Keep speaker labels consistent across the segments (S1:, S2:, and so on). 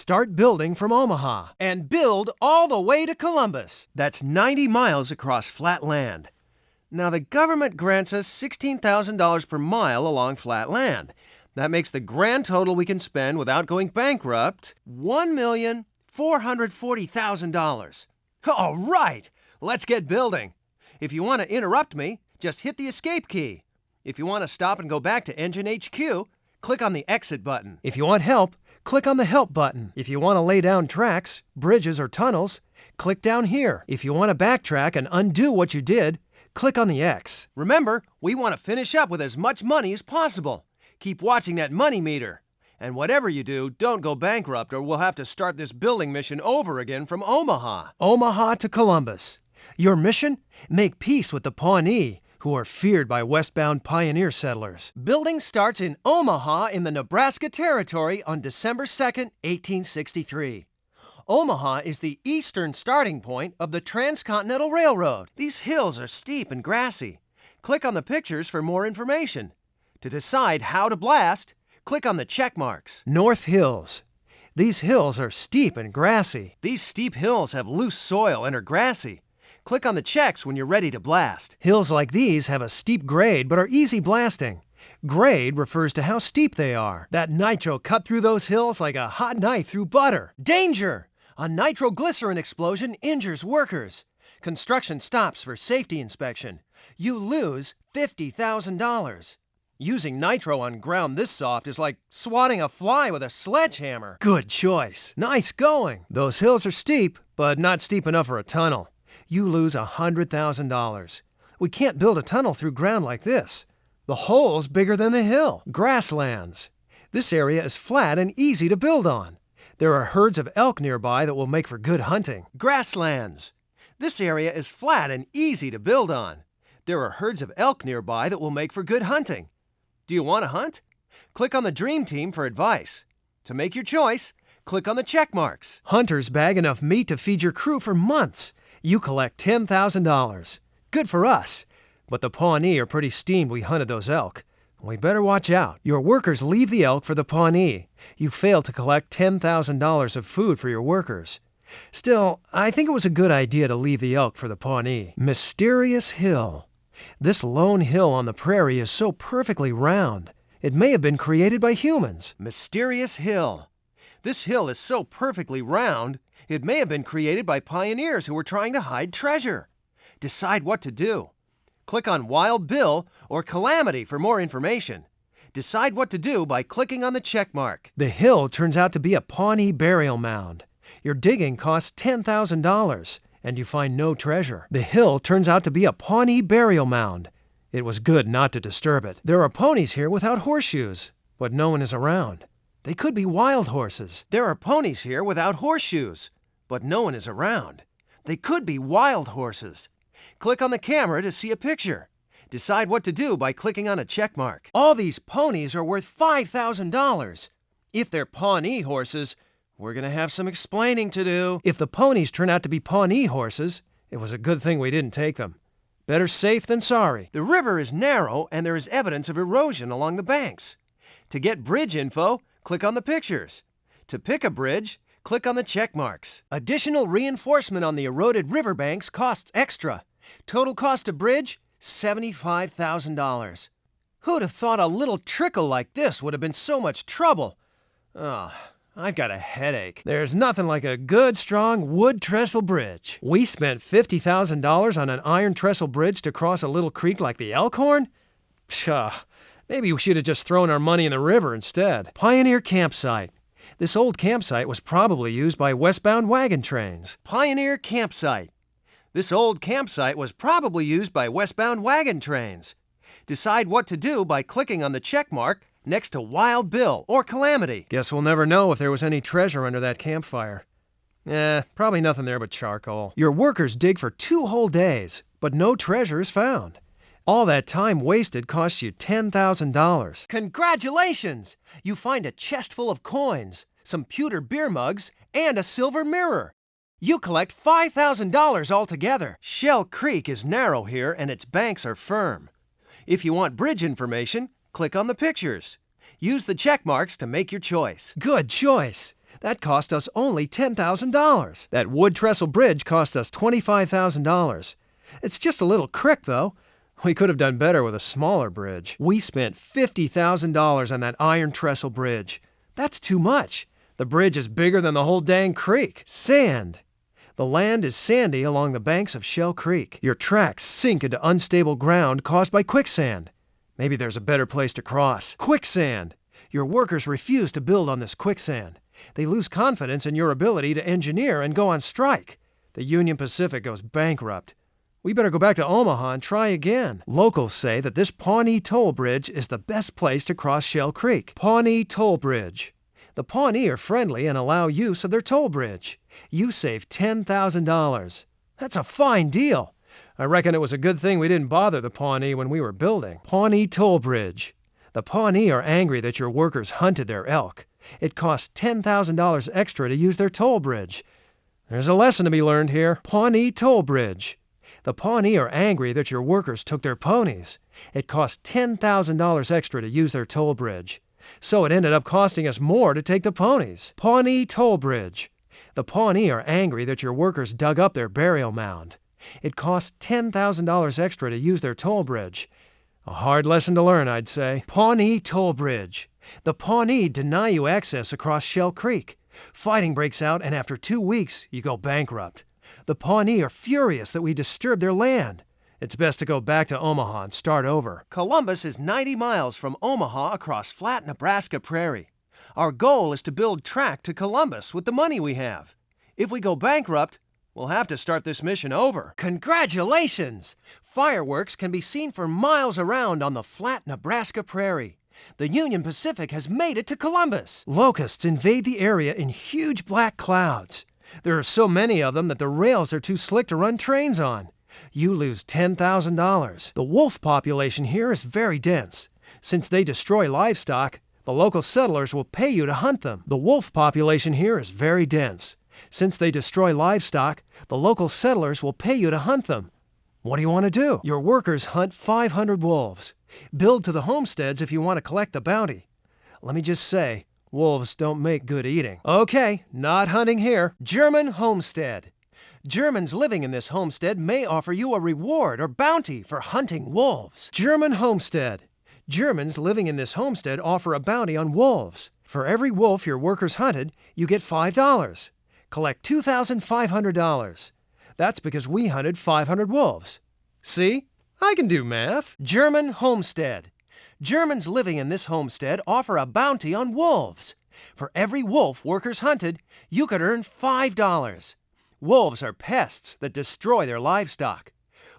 S1: Start building from Omaha and build all the way to Columbus. That's 90 miles across flat land. Now, the government grants us $16,000 per mile along flat land. That makes the grand total we can spend without going bankrupt $1,440,000. All right, let's get building. If you want to interrupt me, just hit the escape key. If you want to stop and go back to Engine HQ, click on the exit button. If you want help, click on the help button. If you want to lay down tracks, bridges, or tunnels, click down here. If you want to backtrack and undo what you did, click on the X. Remember, we want to finish up with as much money as possible. Keep watching that money meter. And whatever you do, don't go bankrupt or we'll have to start this building mission over again from Omaha. Omaha to Columbus. Your mission? Make peace with the Pawnee, who are feared by westbound pioneer settlers. Building starts in Omaha in the Nebraska Territory on December 2nd, 1863. Omaha is the eastern starting point of the Transcontinental Railroad. These hills are steep and grassy. Click on the pictures for more information. To decide how to blast, click on the check marks. North Hills. These hills are steep and grassy. These steep hills have loose soil and are grassy. Click on the checks when you're ready to blast. Hills like these have a steep grade but are easy blasting. Grade refers to how steep they are. That nitro cut through those hills like a hot knife through butter. Danger! A nitroglycerin explosion injures workers. Construction stops for safety inspection. You lose $50,000. Using nitro on ground this soft is like swatting a fly with a sledgehammer. Good choice. Nice going. Those hills are steep, but not steep enough for a tunnel. You lose $100,000. We can't build a tunnel through ground like this. The hole's bigger than the hill. Grasslands. This area is flat and easy to build on. There are herds of elk nearby that will make for good hunting. Grasslands. This area is flat and easy to build on. There are herds of elk nearby that will make for good hunting. Do you want to hunt? Click on the Dream Team for advice. To make your choice, click on the check marks. Hunters bag enough meat to feed your crew for months. You collect $10,000. Good for us. But the Pawnee are pretty steamed we hunted those elk. We better watch out. Your workers leave the elk for the Pawnee. You fail to collect $10,000 of food for your workers. Still, I think it was a good idea to leave the elk for the Pawnee. Mysterious Hill. This lone hill on the prairie is so perfectly round. It may have been created by humans. Mysterious Hill. This hill is so perfectly round, it may have been created by pioneers who were trying to hide treasure. Decide what to do. Click on Wild Bill or Calamity for more information. Decide what to do by clicking on the check mark. The hill turns out to be a Pawnee burial mound. Your digging costs $10,000, and you find no treasure. The hill turns out to be a Pawnee burial mound. It was good not to disturb it. There are ponies here without horseshoes, but no one is around. They could be wild horses. There are ponies here without horseshoes, but no one is around. They could be wild horses. Click on the camera to see a picture. Decide what to do by clicking on a check mark. All these ponies are worth $5,000. If they're Pawnee horses, we're going to have some explaining to do. If the ponies turn out to be Pawnee horses, it was a good thing we didn't take them. Better safe than sorry. The river is narrow and there is evidence of erosion along the banks. To get bridge info, click on the pictures. To pick a bridge, click on the check marks. Additional reinforcement on the eroded riverbanks costs extra. Total cost of bridge, $75,000. Who'd have thought a little trickle like this would have been so much trouble? Oh, I've got a headache. There's nothing like a good, strong wood trestle bridge. We spent $50,000 on an iron trestle bridge to cross a little creek like the Elkhorn? Pshaw, maybe we should have just thrown our money in the river instead. Pioneer Campsite. This old campsite was probably used by westbound wagon trains. Pioneer Campsite. This old campsite was probably used by westbound wagon trains. Decide what to do by clicking on the check mark next to Wild Bill or Calamity. Guess we'll never know if there was any treasure under that campfire. Probably nothing there but charcoal. Your workers dig for 2 whole days, but no treasure is found. All that time wasted costs you $10,000. Congratulations! You find a chest full of coins, some pewter beer mugs, and a silver mirror. You collect $5,000 altogether. Shell Creek is narrow here and its banks are firm. If you want bridge information, click on the pictures. Use the check marks to make your choice. Good choice. That cost us only $10,000. That wood trestle bridge cost us $25,000. It's just a little crick, though. We could have done better with a smaller bridge. We spent $50,000 on that iron trestle bridge. That's too much. The bridge is bigger than the whole dang creek. Sand. The land is sandy along the banks of Shell Creek. Your tracks sink into unstable ground caused by quicksand. Maybe there's a better place to cross. Quicksand. Your workers refuse to build on this quicksand. They lose confidence in your ability to engineer and go on strike. The Union Pacific goes bankrupt. We better go back to Omaha and try again. Locals say that this Pawnee Toll Bridge is the best place to cross Shell Creek. Pawnee Toll Bridge. The Pawnee are friendly and allow use of their toll bridge. You save $10,000. That's a fine deal. I reckon it was a good thing we didn't bother the Pawnee when we were building. Pawnee Toll Bridge. The Pawnee are angry that your workers hunted their elk. It costs $10,000 extra to use their toll bridge. There's a lesson to be learned here. Pawnee Toll Bridge. The Pawnee are angry that your workers took their ponies. It cost $10,000 extra to use their toll bridge. So it ended up costing us more to take the ponies. Pawnee Toll Bridge. The Pawnee are angry that your workers dug up their burial mound. It cost $10,000 extra to use their toll bridge. A hard lesson to learn, I'd say. Pawnee Toll Bridge. The Pawnee deny you access across Shell Creek. Fighting breaks out, and after 2 weeks, you go bankrupt. The Pawnee are furious that we disturbed their land. It's best to go back to Omaha and start over. Columbus is 90 miles from Omaha across flat Nebraska prairie. Our goal is to build track to Columbus with the money we have. If we go bankrupt, we'll have to start this mission over. Congratulations! Fireworks can be seen for miles around on the flat Nebraska prairie. The Union Pacific has made it to Columbus. Locusts invade the area in huge black clouds. There are so many of them that the rails are too slick to run trains on. You lose $10,000. The wolf population here is very dense. Since they destroy livestock, the local settlers will pay you to hunt them. The wolf population here is very dense. Since they destroy livestock, the local settlers will pay you to hunt them. What do you want to do? Your workers hunt 500 wolves. Build to the homesteads if you want to collect the bounty. Let me just say, wolves don't make good eating. Okay, not hunting here. German homestead. Germans living in this homestead may offer you a reward or bounty for hunting wolves. German homestead. Germans living in this homestead offer a bounty on wolves. For every wolf your workers hunted, you get $5. Collect $2,500. That's because we hunted 500 wolves. See? I can do math. German homestead. Germans living in this homestead offer a bounty on wolves. For every wolf workers hunted, you could earn $5. Wolves are pests that destroy their livestock.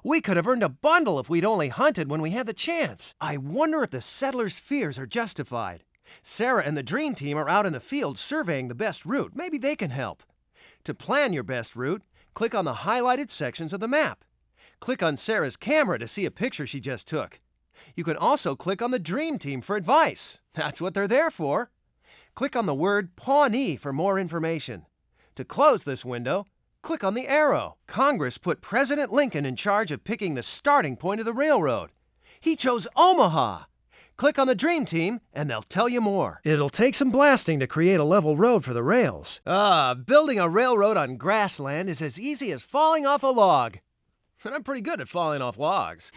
S1: We could have earned a bundle if we'd only hunted when we had the chance. I wonder if the settlers' fears are justified. Sarah and the Dream Team are out in the field surveying the best route. Maybe they can help. To plan your best route, click on the highlighted sections of the map. Click on Sarah's camera to see a picture she just took. You can also click on the Dream Team for advice. That's what they're there for. Click on the word Pawnee for more information. To close this window, click on the arrow. Congress put President Lincoln in charge of picking the starting point of the railroad. He chose Omaha. Click on the Dream Team and they'll tell you more. It'll take some blasting to create a level road for the rails. Building a railroad on grassland is as easy as falling off a log. And I'm pretty good at falling off logs.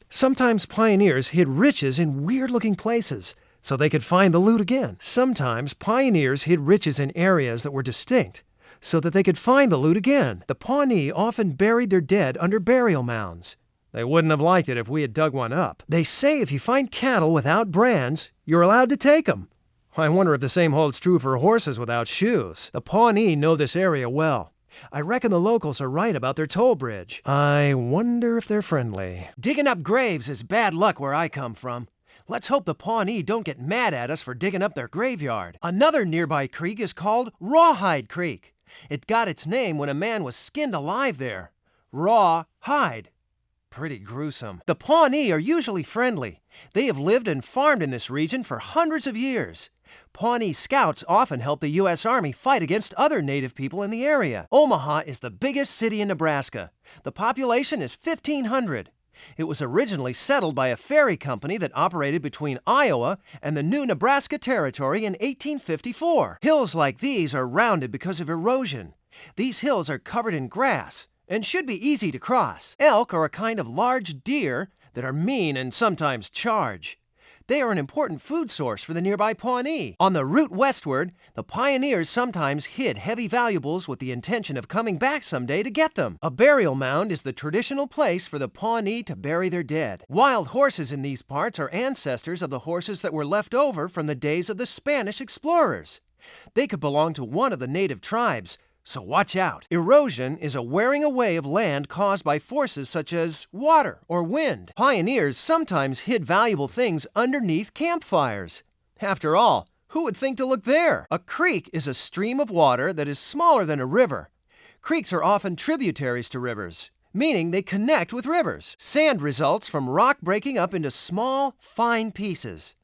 S1: Sometimes pioneers hid riches in weird-looking places so they could find the loot again. Sometimes pioneers hid riches in areas that were distinct so that they could find the loot again. The Pawnee often buried their dead under burial mounds. They wouldn't have liked it if we had dug one up. They say if you find cattle without brands, you're allowed to take them. I wonder if the same holds true for horses without shoes. The Pawnee know this area well. I reckon the locals are right about their toll bridge. I wonder if they're friendly. Digging up graves is bad luck where I come from. Let's hope the Pawnee don't get mad at us for digging up their graveyard. Another nearby creek is called Rawhide Creek. It got its name when a man was skinned alive there. Raw hide. Pretty gruesome. The Pawnee are usually friendly. They have lived and farmed in this region for hundreds of years. Pawnee scouts often help the U.S. Army fight against other native people in the area. Omaha is the biggest city in Nebraska. The population is 1,500. It was originally settled by a ferry company that operated between Iowa and the new Nebraska Territory in 1854. Hills like these are rounded because of erosion. These hills are covered in grass and should be easy to cross. Elk are a kind of large deer that are mean and sometimes charge. They are an important food source for the nearby Pawnee. On the route westward, the pioneers sometimes hid heavy valuables with the intention of coming back someday to get them. A burial mound is the traditional place for the Pawnee to bury their dead. Wild horses in these parts are ancestors of the horses that were left over from the days of the Spanish explorers. They could belong to one of the native tribes, so watch out. Erosion is a wearing away of land caused by forces such as water or wind. Pioneers sometimes hid valuable things underneath campfires. After all, who would think to look there? A creek is a stream of water that is smaller than a river. Creeks are often tributaries to rivers, meaning they connect with rivers. Sand results from rock breaking up into small, fine pieces.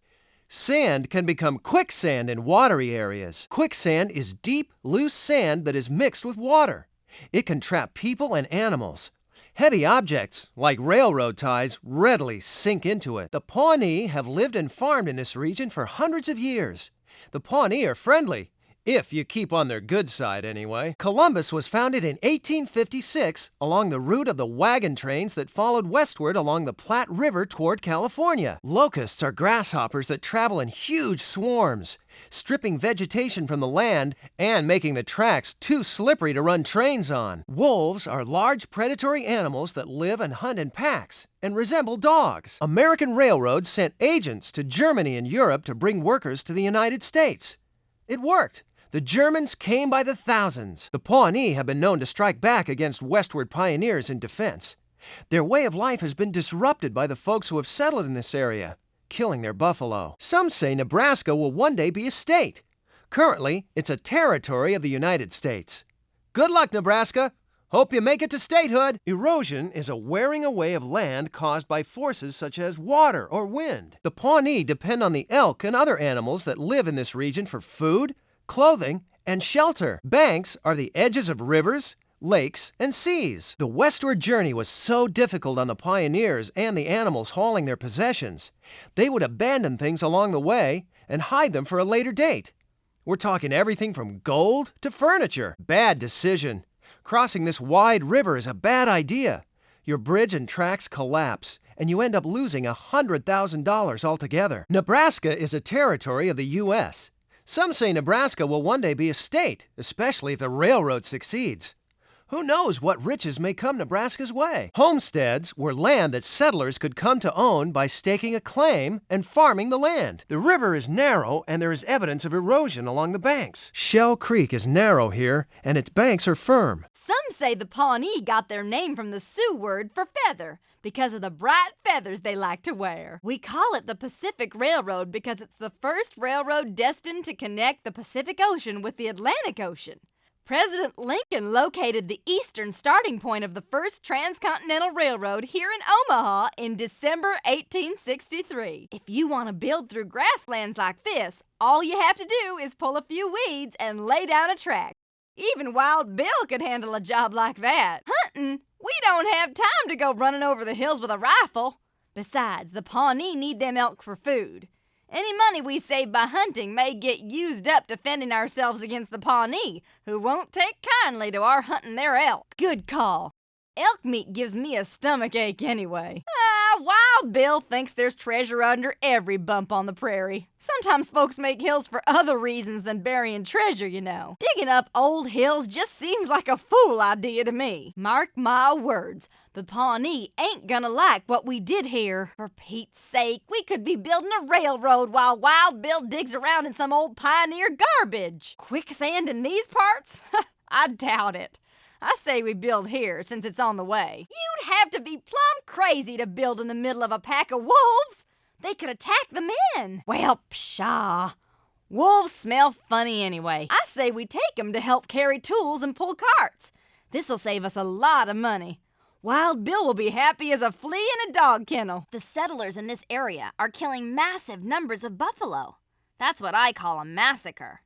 S1: Sand can become quicksand in watery areas. Quicksand is deep, loose sand that is mixed with water. It can trap people and animals. Heavy objects, like railroad ties, readily sink into it. The Pawnee have lived and farmed in this region for hundreds of years. The Pawnee are friendly, if you keep on their good side anyway. Columbus was founded in 1856 along the route of the wagon trains that followed westward along the Platte River toward California. Locusts are grasshoppers that travel in huge swarms, stripping vegetation from the land and making the tracks too slippery to run trains on. Wolves are large predatory animals that live and hunt in packs and resemble dogs. American railroads sent agents to Germany and Europe to bring workers to the United States. It worked. The Germans came by the thousands. The Pawnee have been known to strike back against westward pioneers in defense. Their way of life has been disrupted by the folks who have settled in this area, killing their buffalo. Some say Nebraska will one day be a state. Currently, it's a territory of the United States. Good luck, Nebraska! Hope you make it to statehood! Erosion is a wearing away of land caused by forces such as water or wind. The Pawnee depend on the elk and other animals that live in this region for food, clothing, and shelter. Banks are the edges of rivers, lakes, and seas. The westward journey was so difficult on the pioneers and the animals hauling their possessions. They would abandon things along the way and hide them for a later date. We're talking everything from gold to furniture. Bad decision. Crossing this wide river is a bad idea. Your bridge and tracks collapse, and you end up losing $100,000 altogether. Nebraska is a territory of the U.S. Some say Nebraska will one day be a state, especially if the railroad succeeds. Who knows what riches may come Nebraska's way? Homesteads were land that settlers could come to own by staking a claim and farming the land. The river is narrow and there is evidence of erosion along the banks. Shell Creek is narrow here and its banks are firm.
S2: Some say the Pawnee got their name from the Sioux word for feather because of the bright feathers they like to wear. We call it the Pacific Railroad because it's the first railroad destined to connect the Pacific Ocean with the Atlantic Ocean. President Lincoln located the eastern starting point of the first transcontinental railroad here in Omaha in December 1863. If you want to build through grasslands like this, all you have to do is pull a few weeds and lay down a track. Even Wild Bill could handle a job like that. Hunting? We don't have time to go running over the hills with a rifle. Besides, the Pawnee need them elk for food. Any money we save by hunting may get used up defending ourselves against the Pawnee, who won't take kindly to our hunting their elk. Good call. Elk meat gives me a stomach ache anyway. Wild Bill thinks there's treasure under every bump on the prairie. Sometimes folks make hills for other reasons than burying treasure, you know. Digging up old hills just seems like a fool idea to me. Mark my words, the Pawnee ain't gonna like what we did here. For Pete's sake, we could be building a railroad while Wild Bill digs around in some old pioneer garbage. Quicksand in these parts? I doubt it. I say we build here since it's on the way. You'd have to be plumb crazy to build in the middle of a pack of wolves. They could attack the men. Well, pshaw. Wolves smell funny anyway. I say we take them to help carry tools and pull carts. This'll save us a lot of money. Wild Bill will be happy as a flea in a dog kennel. The settlers in this area are killing massive numbers of buffalo. That's what I call a massacre.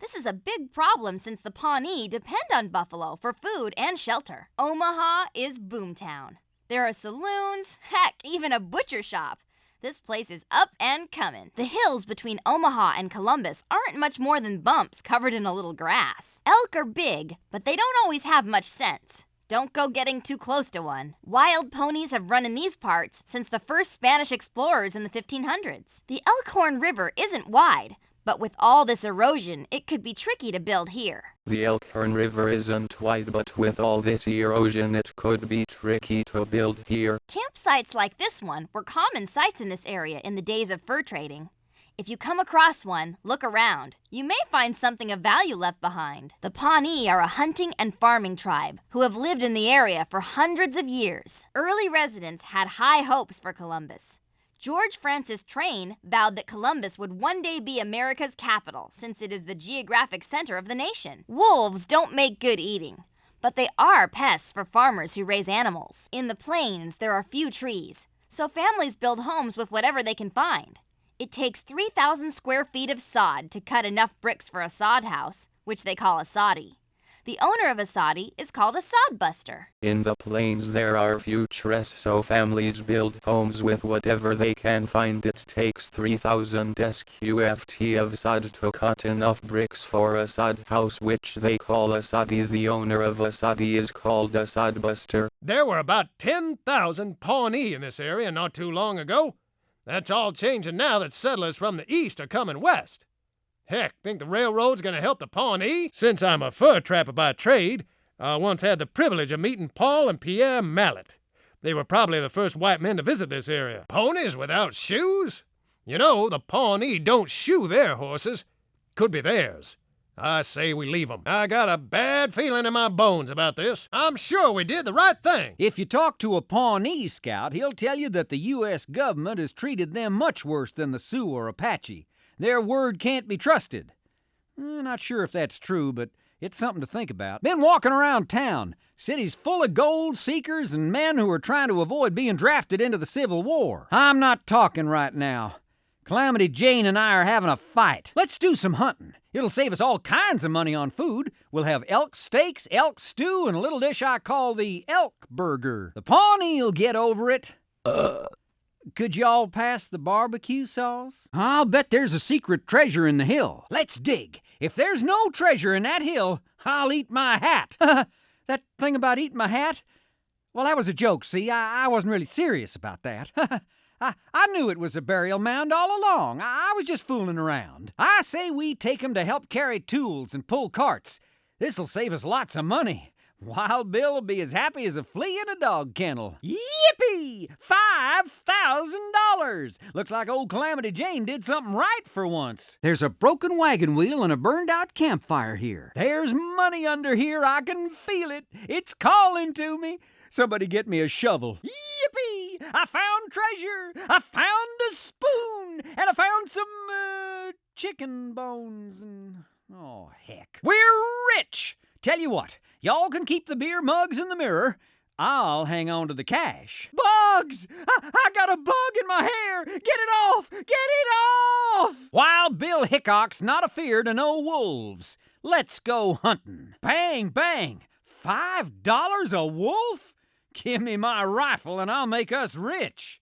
S2: This is a big problem since the Pawnee depend on buffalo for food and shelter. Omaha is boomtown. There are saloons, heck, even a butcher shop. This place is up and coming. The hills between Omaha and Columbus aren't much more than bumps covered in a little grass. Elk are big, but they don't always have much sense. Don't go getting too close to one. Wild ponies have run in these parts since the first Spanish explorers in the 1500s. The Elkhorn River isn't wide, but with all this erosion, it could be tricky to build here.
S3: The Elkhorn River isn't wide, but with all this erosion, it could be tricky to build here.
S2: Campsites like this one were common sights in this area in the days of fur trading. If you come across one, look around. You may find something of value left behind. The Pawnee are a hunting and farming tribe who have lived in the area for hundreds of years. Early residents had high hopes for Columbus. George Francis Train vowed that Columbus would one day be America's capital, since it is the geographic center of the nation. Wolves don't make good eating, but they are pests for farmers who raise animals. In the plains, there are few trees, so families build homes with whatever they can find. It takes 3,000 square feet of sod to cut enough bricks for a sod house, which they call a soddy. The owner of a soddy is called a sodbuster.
S3: In the plains there are few trees, so families build homes with whatever they can find. It takes 3,000 sqft of sod to cut enough bricks for a sod house, which they call a soddy. The owner of a soddy is called a sodbuster.
S1: There were about 10,000 Pawnee in this area not too long ago. That's all changing now that settlers from the east are coming west. Heck, think the railroad's gonna help the Pawnee? Since I'm a fur trapper by trade, I once had the privilege of meeting Paul and Pierre Mallet. They were probably the first white men to visit this area. Ponies without shoes? You know, the Pawnee don't shoe their horses. Could be theirs. I say we leave 'em. I got a bad feeling in my bones about this. I'm sure we did the right thing.
S4: If you talk to a Pawnee scout, he'll tell you that the U.S. government has treated them much worse than the Sioux or Apache. Their word can't be trusted. Not sure if that's true, but it's something to think about. Been walking around town. City's full of gold seekers and men who are trying to avoid being drafted into the Civil War. I'm not talking right now. Calamity Jane and I are having a fight. Let's do some hunting. It'll save us all kinds of money on food. We'll have elk steaks, elk stew, and a little dish I call the elk burger. The Pawnee'll get over it. Could y'all pass the barbecue sauce? I'll bet there's a secret treasure in the hill. Let's dig. If there's no treasure in that hill, I'll eat my hat. That thing about eating my hat? Well, that was a joke, see? I wasn't really serious about that. I knew it was a burial mound all along. I was just fooling around. I say we take 'em to help carry tools and pull carts. This'll save us lots of money. Wild Bill will be as happy as a flea in a dog kennel. Yippee! $5,000! Looks like old Calamity Jane did something right for once. There's a broken wagon wheel and a burned-out campfire here. There's money under here. I can feel it. It's calling to me. Somebody get me a shovel. Yippee! I found treasure! I found a spoon! And I found some, chicken bones and... oh, heck. We're rich! Tell you what, y'all can keep the beer mugs and the mirror. I'll hang on to the cash. Bugs! I got a bug in my hair! Get it off! Get it off! Wild Bill Hickok's not afeard of no wolves. Let's go hunting. Bang, bang! $5 a wolf? Give me my rifle and I'll make us rich.